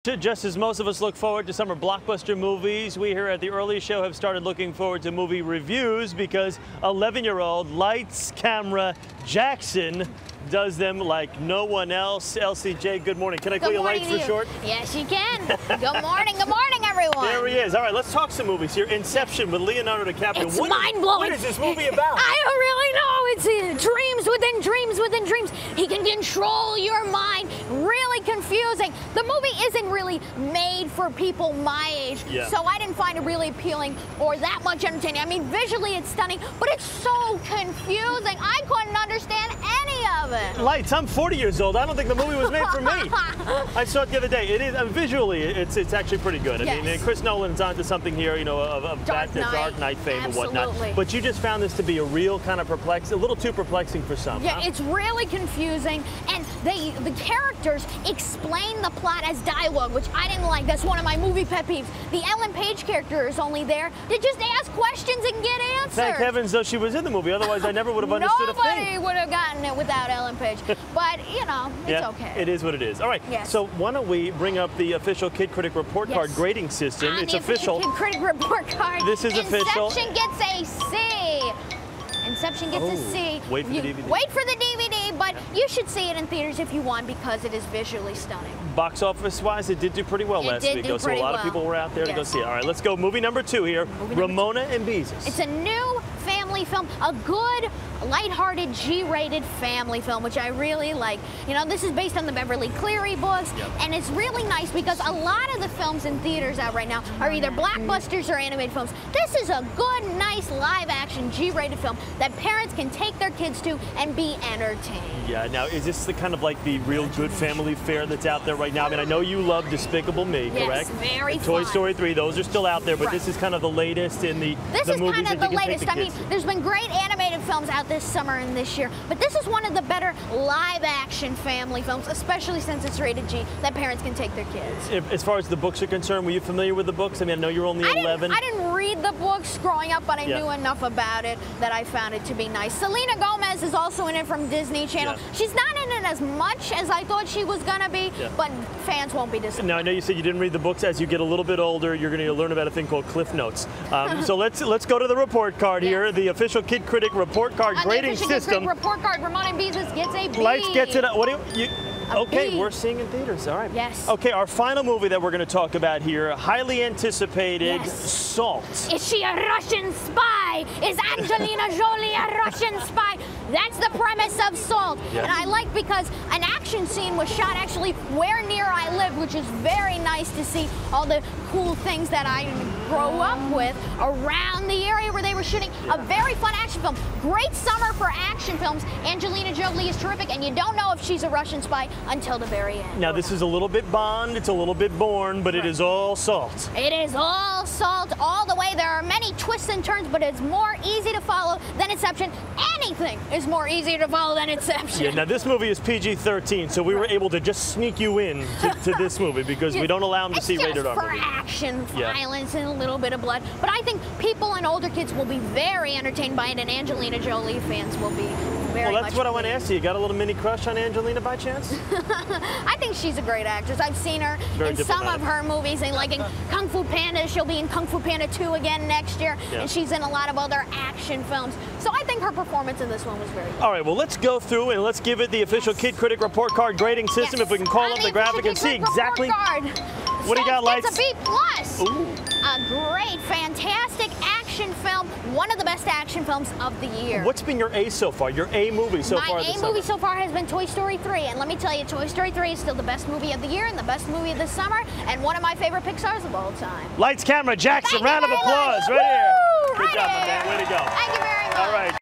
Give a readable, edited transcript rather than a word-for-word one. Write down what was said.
Just as most of us look forward to summer blockbuster movies, we here at the Early Show have started looking forward to movie reviews because 11-year-old Lights, Camera, Jackson does them like no one else. LCJ, good morning. Can I call you Lights for short? Yes, you can. Good morning, everyone. There he is. All right, let's talk some movies here. Inception with Leonardo DiCaprio. It's mind-blowing. What is this movie about? I don't really know. It's dreams within dreams within dreams. He can control your mind. Really confusing. The movie isn't really made for people my age, so I didn't find it really appealing or that much entertaining. I mean, visually it's stunning, but it's so confusing. I couldn't understand any of it. Lights, I'm 40 years old. I don't think the movie was made for me. I saw it the other day. It is visually, it's actually pretty good. I mean, Chris Nolan's onto something here, you know, of that Dark Knight fame and whatnot. But you just found this to be a real kind of perplexing, a little too perplexing for some. Yeah, it's really confusing, and the characters explain the plot as dialogue, which I didn't like. That's one of my movie pet peeves. The Ellen Page character is only there to just ask questions and get answers. Thank heavens, though, she was in the movie. Otherwise, I never would have understood a thing. Nobody would have gotten it without Ellen Page. But, you know, it's okay. It is what it is. All right, so why don't we bring up the official Kid Critic report card grading system. It's official. Kid Critic report card. This is official. Inception gets a C. Inception gets a C. Wait for the DVD. Wait for the DVD, but you should see it in theaters if you want because it is visually stunning. Box office-wise, it did do pretty well last week, though, so a lot of people were out there to go see it. All right, let's go. Movie number 2 here, Ramona and Beezus. It's a new family film, a good, lighthearted, G-rated family film, which I really like. You know, this is based on the Beverly Cleary books, and it's really nice because a lot of the films in theaters out right now are either blockbusters or animated films. This is a good, nice, live-action, G-rated film that parents can take their kids to and be entertained. Yeah, now, is this the kind of like the real good family fare that's out there right now? I mean, I know you love Despicable Me, correct? Yes, very fun. Toy Story 3, those are still out there, but this is kind of the latest in the movies that you can take the kids. This is kind of the latest. I mean, there's been great animated films out this summer and this year, but this is one of the better live-action family films, especially since it's rated G, that parents can take their kids. As far as the books are concerned, were you familiar with the books? I mean, I know you're only 11. I didn't read the books growing up, but I knew enough about it that I found it to be nice. Selena Gomez is also in it from Disney Channel. She's not in it as much as I thought she was going to be, but fans won't be disappointed. Now, I know you said you didn't read the books. As you get a little bit older, you're going to learn about a thing called Cliff Notes. So let's go to the report card here, the official Kid Critic report card grading system. Kid Critic report card, Ramona and Beezus gets a B. Lights gets it. What do you? Okay, we're seeing in theaters. All right. Yes. Okay, our final movie that we're going to talk about here, highly anticipated, Salt. Is she a Russian spy? Is Angelina Jolie a Russian spy? That's the premise of Salt. And I like because an action scene was shot actually where near I live, which is very nice to see all the cool things that I grew up with around the area where they were shooting. A very fun action film. Great summer for action films. Angelina Jolie is terrific, and you don't know if she's a Russian spy until the very end. Now, this is a little bit Bond, it's a little bit Bourne, but it is all Salt. It is all Salt all the way. There are many twists and turns, but it's more easy to follow than Inception. Anything is more easy to follow than Inception. Yeah, now this movie is PG-13, so we were able to just sneak you in to this movie because we don't allow them to see rated R movies. It's for action, violence, and a little bit of blood. But I think people and older kids will be very entertained by it, and Angelina Jolie fans will be very Well, that's what I want to ask you. You got a little mini crush on Angelina by chance? I think she's a great actress. I've seen her in some of her movies, and like in Kung Fu Panda, she'll be in Kung Fu Panda 2 again next year, and she's in a lot of other action films. So I think her performance in this one was very good. All right, well, let's go through and let's give it the official Kid Critic report card grading system. If we can call up the graphic and see exactly what do you got, Lights? It's a B+. A great, fantastic action film. One of the best action films of the year. What's been your A so far? Your A movie so far? My A movie so far has been Toy Story 3. And let me tell you, Toy Story 3 is still the best movie of the year and the best movie of the summer and one of my favorite Pixars of all time. Lights, Camera, Jackson. Round of applause right here. Good job, my man. Way to go. Thank you very much. All right.